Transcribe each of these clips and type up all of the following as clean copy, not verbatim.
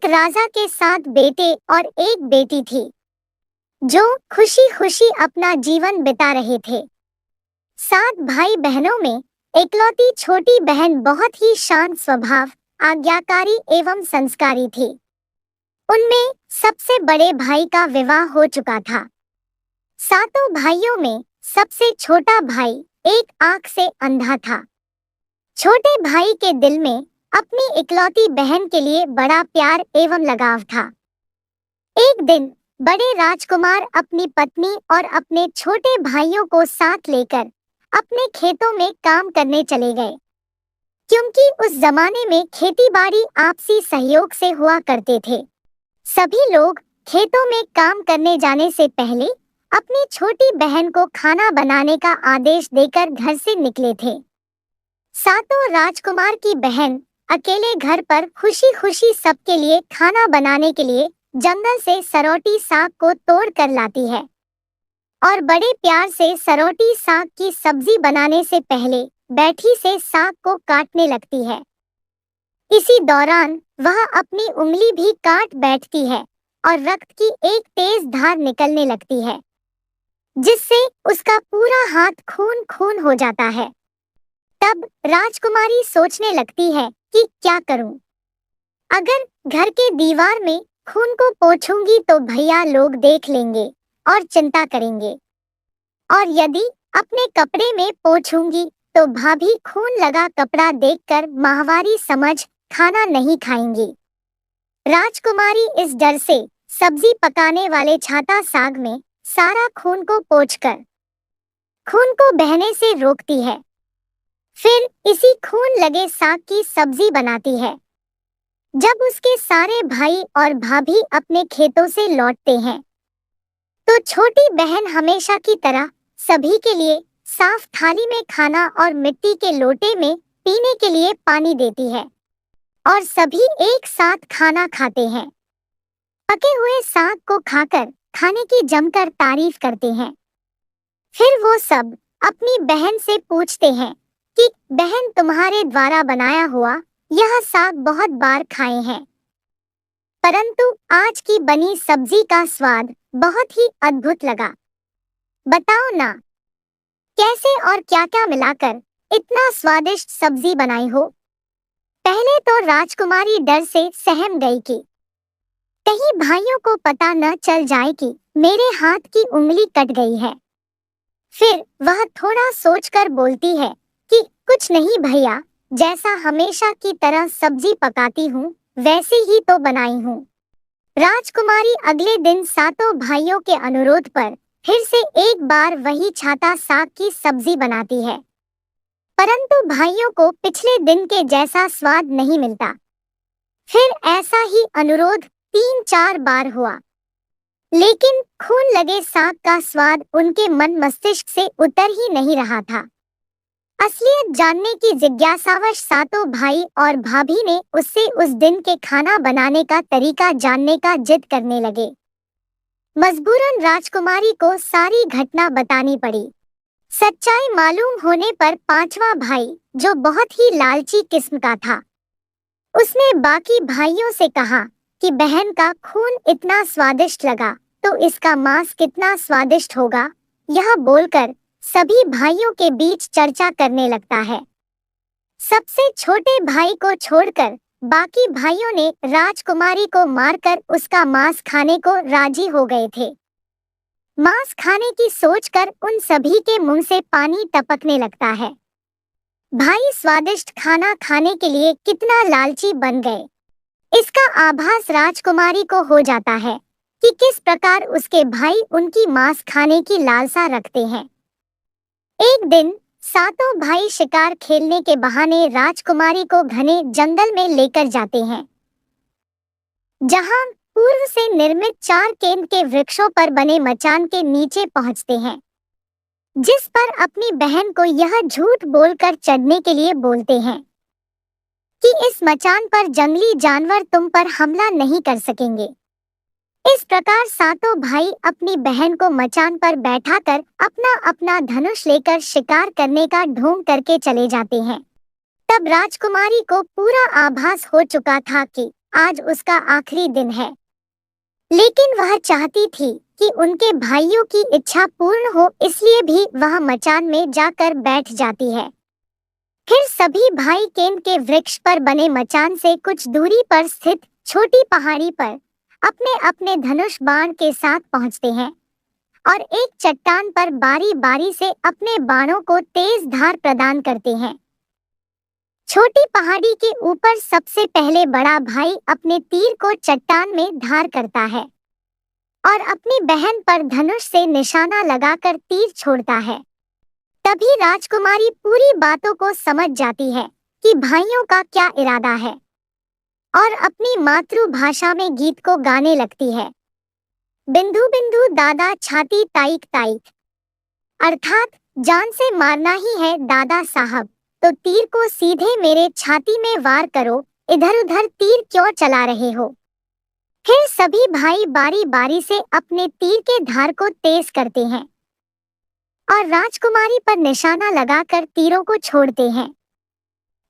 एक राजा के 7 बेटे और एक बेटी थी, जो खुशी खुशी अपना जीवन बिता रहे थे। 7 भाई बहनों में इकलौती छोटी बहन बहुत ही शांत स्वभाव, आज्ञाकारी एवं संस्कारी थी। उनमें सबसे बड़े भाई का विवाह हो चुका था। सातों भाइयों में सबसे छोटा भाई एक आंख से अंधा था। छोटे भाई के दिल में अपनी इकलौती बहन के लिए बड़ा प्यार एवं लगाव था। एक दिन बड़े राजकुमार अपनी पत्नी और अपने छोटे भाइयों को साथ लेकर अपने खेतों में काम करने चले गए, क्योंकि उस जमाने में खेती-बाड़ी आपसी सहयोग से हुआ करते थे। सभी लोग खेतों में काम करने जाने से पहले अपनी छोटी बहन को खाना बनाने का आदेश देकर घर से निकले थे। सातों राजकुमार की बहन अकेले घर पर खुशी खुशी सबके लिए खाना बनाने के लिए जंगल से सरौटी साग को तोड़ कर लाती है और बड़े प्यार से सरौटी साग की सब्जी बनाने से पहले बैठी से साग को काटने लगती है। इसी दौरान वह अपनी उंगली भी काट बैठती है और रक्त की एक तेज धार निकलने लगती है, जिससे उसका पूरा हाथ खून खून हो जाता है। तब राजकुमारी सोचने लगती है कि क्या करूं? अगर घर के दीवार में खून को पोंछूंगी तो भैया लोग देख लेंगे और चिंता करेंगे, और यदि अपने कपड़े में पोंछूंगी तो भाभी खून लगा कपड़ा देखकर माहवारी समझ खाना नहीं खाएंगी। राजकुमारी इस डर से सब्जी पकाने वाले छाता साग में सारा खून को पोंछकर खून को बहने से रोकती है। फिर इसी खून लगे साग की सब्जी बनाती है। जब उसके सारे भाई और भाभी अपने खेतों से लौटते हैं, तो छोटी बहन हमेशा की तरह सभी के लिए साफ थाली में खाना और मिट्टी के लोटे में पीने के लिए पानी देती है, और सभी एक साथ खाना खाते हैं। पके हुए साग को खाकर खाने की जमकर तारीफ करते हैं। फिर वो सब अपनी बहन से पूछते हैं कि बहन, तुम्हारे द्वारा बनाया हुआ यह साग बहुत बार खाए हैं, परंतु आज की बनी सब्जी का स्वाद बहुत ही अद्भुत लगा। बताओ ना, कैसे और क्या-क्या मिलाकर इतना स्वादिष्ट सब्जी बनाई हो? पहले तो राजकुमारी डर से सहम गई कि कहीं भाइयों को पता न चल जाए कि मेरे हाथ की उंगली कट गई है। फिर वह थोड़ा सोचकर बोलती है कि कुछ नहीं भैया, जैसा हमेशा की तरह सब्जी पकाती हूँ वैसे ही तो बनाई हूँ। राजकुमारी अगले दिन सातों भाइयों के अनुरोध पर फिर से एक बार वही छाता साग की सब्जी बनाती है, परंतु भाइयों को पिछले दिन के जैसा स्वाद नहीं मिलता। फिर ऐसा ही अनुरोध 3-4 बार हुआ, लेकिन खून लगे साग का स्वाद उनके मन मस्तिष्क से उतर ही नहीं रहा था। असलियत जानने की जिज्ञासावश सातों भाई और भाभी ने उससे उस दिन के खाना बनाने का तरीका जानने का जिद करने लगे। मजबूरन राजकुमारी को सारी घटना बतानी पड़ी। सच्चाई मालूम होने पर पांचवा भाई, जो बहुत ही लालची किस्म का था, उसने बाकी भाइयों से कहा कि बहन का खून इतना स्वादिष्ट लगा तो इसका मांस कितना स्वादिष्ट होगा। यह बोलकर सभी भाइयों के बीच चर्चा करने लगता है। सबसे छोटे भाई को छोड़कर बाकी भाइयों ने राजकुमारी को मारकर उसका मांस खाने को राजी हो गए थे। मांस खाने की सोचकर उन सभी के मुंह से पानी टपकने लगता है। भाई स्वादिष्ट खाना खाने के लिए कितना लालची बन गए, इसका आभास राजकुमारी को हो जाता है कि किस प्रकार उसके भाई उनकी मांस खाने की लालसा रखते हैं। एक दिन सातों भाई शिकार खेलने के बहाने राजकुमारी को घने जंगल में लेकर जाते हैं, जहां पूर्व से निर्मित 4 केंद्र के वृक्षों पर बने मचान के नीचे पहुंचते हैं, जिस पर अपनी बहन को यह झूठ बोलकर चढ़ने के लिए बोलते हैं कि इस मचान पर जंगली जानवर तुम पर हमला नहीं कर सकेंगे। इस प्रकार सातों भाई अपनी बहन को मचान पर बैठाकर अपना अपना धनुष लेकर शिकार करने का ढोंग करके चले जाते हैं। तब राजकुमारी को पूरा आभास हो चुका था कि आज उसका आखिरी दिन है। लेकिन वह चाहती थी कि उनके भाइयों की इच्छा पूर्ण हो, इसलिए भी वह मचान में जाकर बैठ जाती है। फिर सभी भाई केन के वृक्ष पर बने मचान से कुछ दूरी पर स्थित छोटी पहाड़ी पर अपने अपने धनुष बाण के साथ पहुंचते हैं और एक चट्टान पर बारी बारी से अपने बाणों को तेज धार प्रदान करते हैं। छोटी पहाड़ी के ऊपर सबसे पहले बड़ा भाई अपने तीर को चट्टान में धार करता है और अपनी बहन पर धनुष से निशाना लगाकर तीर छोड़ता है। तभी राजकुमारी पूरी बातों को समझ जाती है कि भाइयों का क्या इरादा है और अपनी मातृभाषा में गीत को गाने लगती है। बिंदु बिंदु दादा छाती ताइक ताइक, अर्थात जान से मारना ही है दादा साहब, तो तीर को सीधे मेरे छाती में वार करो, इधर उधर तीर क्यों चला रहे हो। फिर सभी भाई बारी बारी से अपने तीर के धार को तेज करते हैं और राजकुमारी पर निशाना लगाकर तीरों को छोड़ते हैं।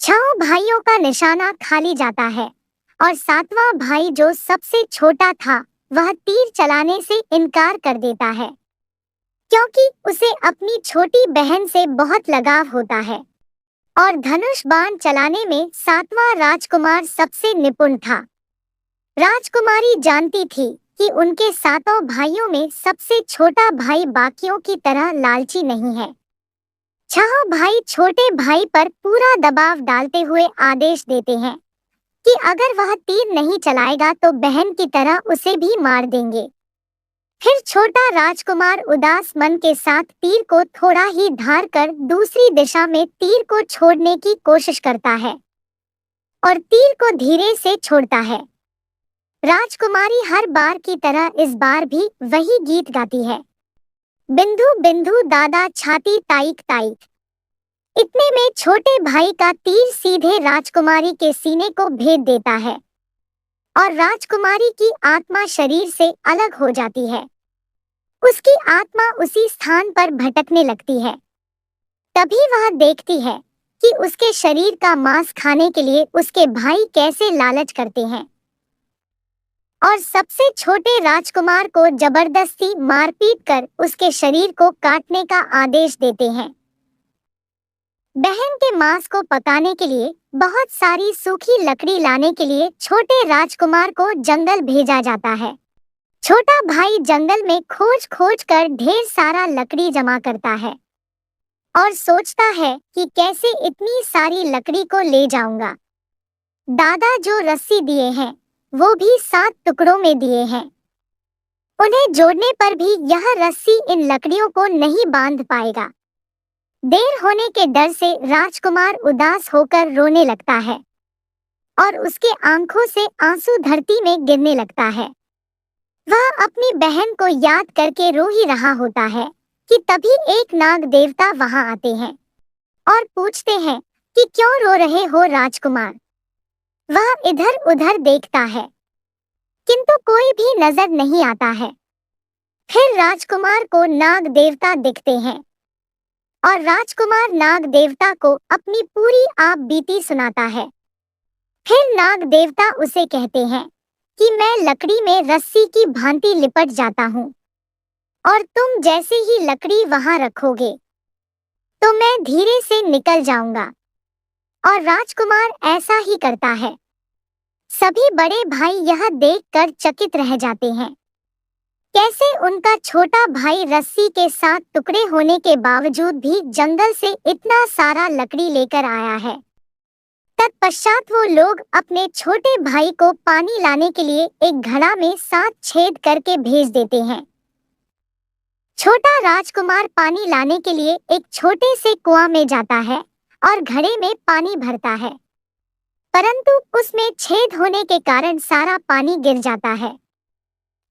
6 भाइयों का निशाना खाली जाता है और 7वां भाई जो सबसे छोटा था वह तीर चलाने से इनकार कर देता है, क्योंकि उसे अपनी छोटी बहन से बहुत लगाव होता है और धनुष बाण चलाने में 7वां राजकुमार सबसे निपुण था। राजकुमारी जानती थी कि उनके 7 भाइयों में सबसे छोटा भाई बाकियों की तरह लालची नहीं है। 6 भाई छोटे भाई पर पूरा दबाव डालते हुए आदेश देते हैं कि अगर वह तीर नहीं चलाएगा तो बहन की तरह उसे भी मार देंगे। फिर छोटा राजकुमार उदास मन के साथ तीर को थोड़ा ही धार कर दूसरी दिशा में तीर को छोड़ने की कोशिश करता है और तीर को धीरे से छोड़ता है। राजकुमारी हर बार की तरह इस बार भी वही गीत गाती है, बिंदु बिंदु दादा छाती ताइक ताइक। इतने में छोटे भाई का तीर सीधे राजकुमारी के सीने को भेद देता है और राजकुमारी की आत्मा शरीर से अलग हो जाती है। उसकी आत्मा उसी स्थान पर भटकने लगती है। तभी वह देखती है कि उसके शरीर का मांस खाने के लिए उसके भाई कैसे लालच करते हैं और सबसे छोटे राजकुमार को जबरदस्ती मारपीट कर उसके शरीर को काटने का आदेश देते हैं। बहन के मांस को पकाने के लिए बहुत सारी सूखी लकड़ी लाने के लिए छोटे राजकुमार को जंगल भेजा जाता है। छोटा भाई जंगल में खोज खोज कर ढेर सारा लकड़ी जमा करता है और सोचता है कि कैसे इतनी सारी लकड़ी को ले जाऊंगा। दादा जो रस्सी दिए हैं वो भी 7 टुकड़ों में दिए हैं। उन्हें जोड़ने पर भी यह रस्सी इन लकड़ियों को नहीं बांध पाएगा। देर होने के डर से राजकुमार उदास होकर रोने लगता है और उसके आंखों से आंसू धरती में गिरने लगता है। वह अपनी बहन को याद करके रो ही रहा होता है कि तभी एक नाग देवता वहां आते हैं और पूछते हैं कि क्यों रो रहे हो राजकुमार। वह इधर उधर देखता है किंतु कोई भी नजर नहीं आता है। फिर राजकुमार को नाग देवता दिखते हैं और राजकुमार नाग देवता को अपनी पूरी आप बीती सुनाता है। फिर नाग देवता उसे कहते हैं कि मैं लकड़ी में रस्सी की भांति लिपट जाता हूँ और तुम जैसे ही लकड़ी वहां रखोगे तो मैं धीरे से निकल जाऊंगा। और राजकुमार ऐसा ही करता है। सभी बड़े भाई यह देखकर चकित रह जाते हैं, कैसे उनका छोटा भाई रस्सी के 7 टुकड़े होने के बावजूद भी जंगल से इतना सारा लकड़ी लेकर आया है। तत्पश्चात वो लोग अपने छोटे भाई को पानी लाने के लिए एक घड़ा में 7 छेद करके भेज देते हैं। छोटा राजकुमार पानी लाने के लिए एक छोटे से कुआं में जाता है और घड़े में पानी भरता है, परंतु उसमें छेद होने के कारण सारा पानी गिर जाता है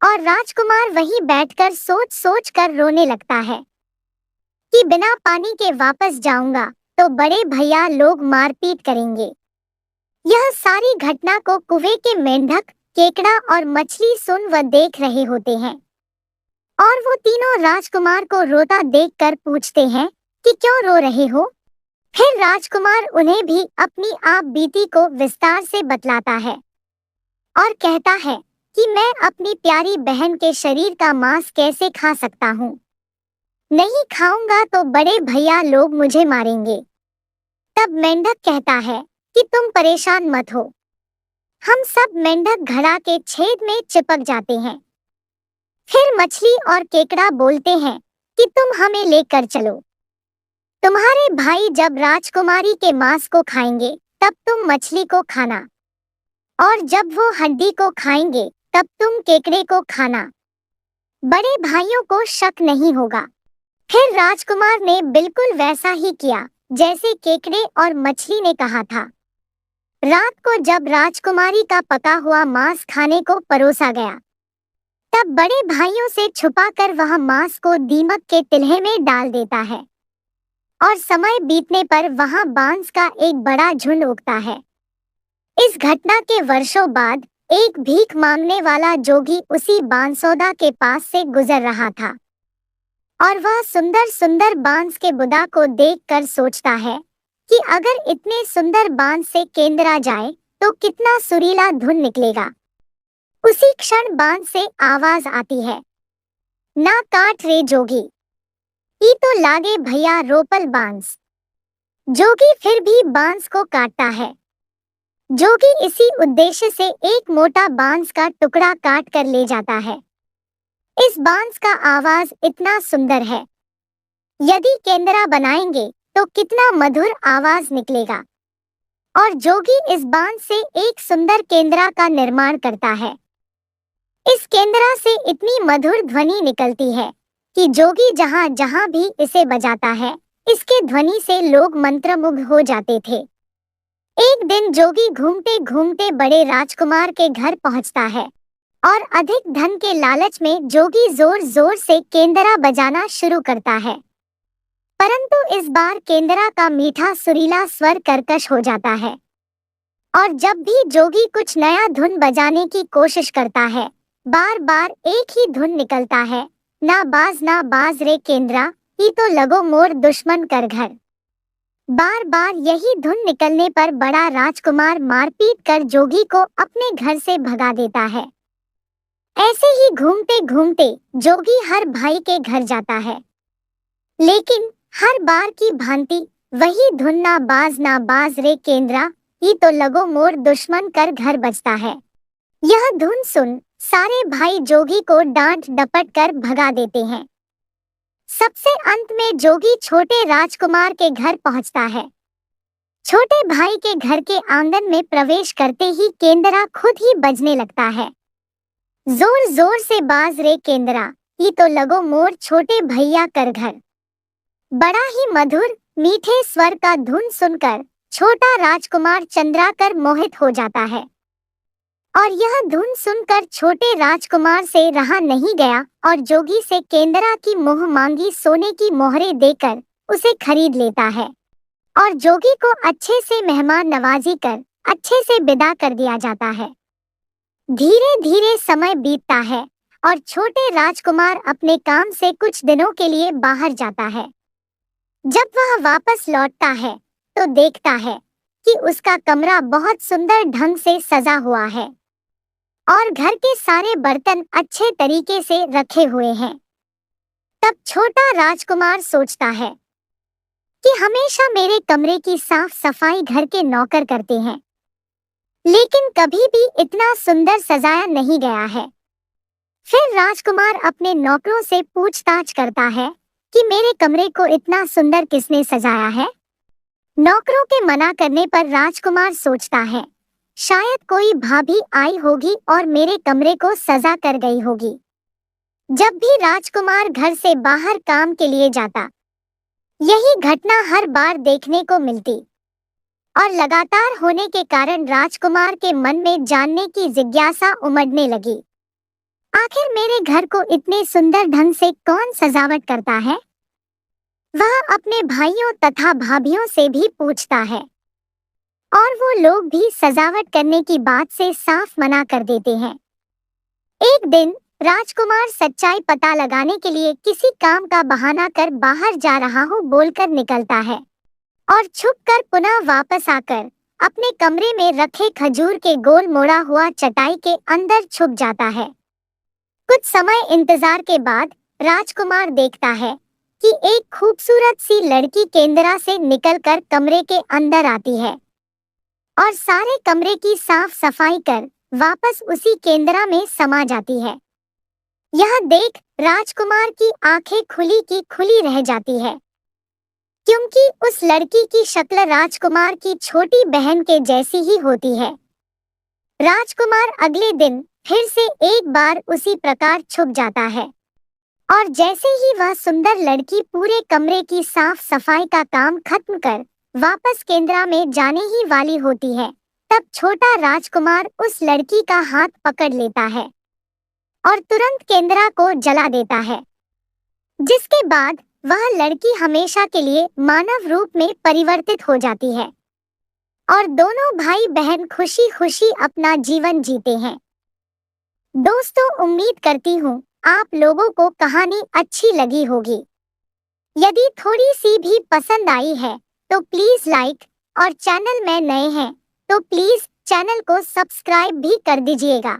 और राजकुमार वहीं बैठकर सोच सोच कर रोने लगता है कि बिना पानी के वापस जाऊंगा तो बड़े भैया लोग मारपीट करेंगे। यह सारी घटना को कुएं के मेंढक, केकड़ा और मछली सुन व देख रहे होते हैं और वो तीनों राजकुमार को रोता देखकर पूछते हैं कि क्यों रो रहे हो। फिर राजकुमार उन्हें भी अपनी आप बीती को विस्तार से बतलाता है। और कहता है कि मैं अपनी प्यारी बहन के शरीर का मांस कैसे खा सकता हूँ। नहीं खाऊंगा तो बड़े भैया लोग मुझे मारेंगे। तब मेंढक कहता है कि तुम परेशान मत हो। हम सब मेंढक घड़ा के छेद में चिपक जाते हैं। फिर मछली और केकड़ा बोलते हैं कि तुम हमें लेकर चलो। तुम्हारे भाई जब राजकुमारी के मांस को खाएंगे तब तुम मछली को खाना, और जब वो हड्डी को खाएंगे तब तुम केकड़े को खाना। बड़े भाइयों को शक नहीं होगा। फिर राजकुमार ने बिल्कुल वैसा ही किया जैसे केकड़े और मछली ने कहा था। रात को जब राजकुमारी का पका हुआ मांस खाने को परोसा गया, तब बड़े भाइयों से छुपाकर वह मांस को दीमक के तिल्हे में डाल देता है, और समय बीतने पर वहां बांस का एक बड़ा झुंड उगता है। इस घटना के वर्षों बाद एक भीख मांगने वाला जोगी उसी बांसौदा के पास से गुजर रहा था, और वह सुंदर सुंदर बांस के बुदा को देखकर सोचता है कि अगर इतने सुंदर बांस से केंद्रा जाए तो कितना सुरीला धुन निकलेगा। उसी क्षण बांस से आवाज आती है, ना काट रे जोगी, ई तो लागे भैया रोपल बांस। जोगी फिर भी बांस को काटता है। जोगी इसी उद्देश्य से एक मोटा बांस का टुकड़ा काट कर ले जाता है। इस बांस का आवाज इतना सुंदर है, यदि केंद्रा बनाएंगे तो कितना मधुर आवाज निकलेगा। और जोगी इस बांस से एक सुंदर केंद्रा का निर्माण करता है। इस केंद्रा से इतनी मधुर ध्वनि निकलती है कि जोगी जहां जहां भी इसे बजाता है, इसके ध्वनि से लोग मंत्रमुग्ध हो जाते थे। एक दिन जोगी घूमते घूमते बड़े राजकुमार के घर पहुंचता है, और अधिक धन के लालच में जोगी जोर जोर से केंद्रा बजाना शुरू करता है। परंतु इस बार केंद्रा का मीठा सुरीला स्वर कर्कश हो जाता है, और जब भी जोगी कुछ नया धुन बजाने की कोशिश करता है, बार बार एक ही धुन निकलता है, ना बाज रे केंद्रा, ई तो लगो मोर दुश्मन कर घर। बार बार यही धुन निकलने पर बड़ा राजकुमार मारपीट कर जोगी को अपने घर से भगा देता है। ऐसे ही घूमते घूमते जोगी हर भाई के घर जाता है, लेकिन हर बार की भांति वही धुन ना बाज रे केंद्रा, ई तो लगो मोर दुश्मन कर घर बजता है। यह धुन सुन सारे भाई जोगी को डांट डपट कर भगा देते हैं। सबसे अंत में जोगी छोटे राजकुमार के घर पहुंचता है। छोटे भाई के घर के आंगन में प्रवेश करते ही केंद्रा खुद ही बजने लगता है। जोर जोर से बाज रे केंद्रा, ई तो लगो मोर छोटे भैया कर घर। बड़ा ही मधुर मीठे स्वर का धुन सुनकर छोटा राजकुमार चंद्राकर मोहित हो जाता है, और यह धुन सुनकर छोटे राजकुमार से रहा नहीं गया और जोगी से केंद्रा की मुंह मांगी सोने की मोहरें देकर उसे खरीद लेता है, और जोगी को अच्छे से मेहमान नवाजी कर अच्छे से विदा कर दिया जाता है। धीरे धीरे समय बीतता है और छोटे राजकुमार अपने काम से कुछ दिनों के लिए बाहर जाता है। जब वह वापस लौटता है तो देखता है कि उसका कमरा बहुत सुंदर ढंग से सजा हुआ है, और घर के सारे बर्तन अच्छे तरीके से रखे हुए हैं। तब छोटा राजकुमार सोचता है कि हमेशा मेरे कमरे की साफ सफाई घर के नौकर करते हैं, लेकिन कभी भी इतना सुंदर सजाया नहीं गया है। फिर राजकुमार अपने नौकरों से पूछताछ करता है कि मेरे कमरे को इतना सुंदर किसने सजाया है। नौकरों के मना करने पर राजकुमार सोचता है, शायद कोई भाभी आई होगी और मेरे कमरे को सजा कर गई होगी। जब भी राजकुमार घर से बाहर काम के लिए जाता, यही घटना हर बार देखने को मिलती, और लगातार होने के कारण राजकुमार के मन में जानने की जिज्ञासा उमड़ने लगी। आखिर मेरे घर को इतने सुंदर ढंग से कौन सजावट करता है? वह अपने भाइयों तथा भाभियों से भी पूछता है, और वो लोग भी सजावट करने की बात से साफ मना कर देते हैं। एक दिन राजकुमार सच्चाई पता लगाने के लिए किसी काम का बहाना कर बाहर जा रहा हूँ बोलकर निकलता है, और छुपकर पुनः वापस आकर अपने कमरे में रखे खजूर के गोल मोड़ा हुआ चटाई के अंदर छुप जाता है। कुछ समय इंतजार के बाद राजकुमार देखता है कि एक खूबसूरत सी लड़की केंद्रा से निकलकर कमरे के अंदर आती है और सारे कमरे की साफ सफाई कर वापस उसी केंद्रा में समा जाती है। यह देख राजकुमार की आंखें खुली की खुली रह जाती है, क्योंकि उस लड़की की शक्ल राजकुमार की छोटी बहन के जैसी ही होती है। राजकुमार अगले दिन फिर से एक बार उसी प्रकार छुप जाता है और जैसे ही वह सुंदर लड़की पूरे कमरे की साफ सफाई का काम खत्म कर वापस केंद्रा में जाने ही वाली होती है, तब छोटा राजकुमार उस लड़की का हाथ पकड़ लेता है और तुरंत केंद्रा को जला देता है, जिसके बाद वह लड़की हमेशा के लिए मानव रूप में परिवर्तित हो जाती है और दोनों भाई बहन खुशी खुशी अपना जीवन जीते हैं। दोस्तों, उम्मीद करती हूँ आप लोगों को कहानी अच्छी लगी होगी। यदि थोड़ी सी भी पसंद आई है तो प्लीज लाइक, और चैनल में नए हैं तो प्लीज चैनल को सब्सक्राइब भी कर दीजिएगा।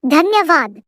धन्यवाद।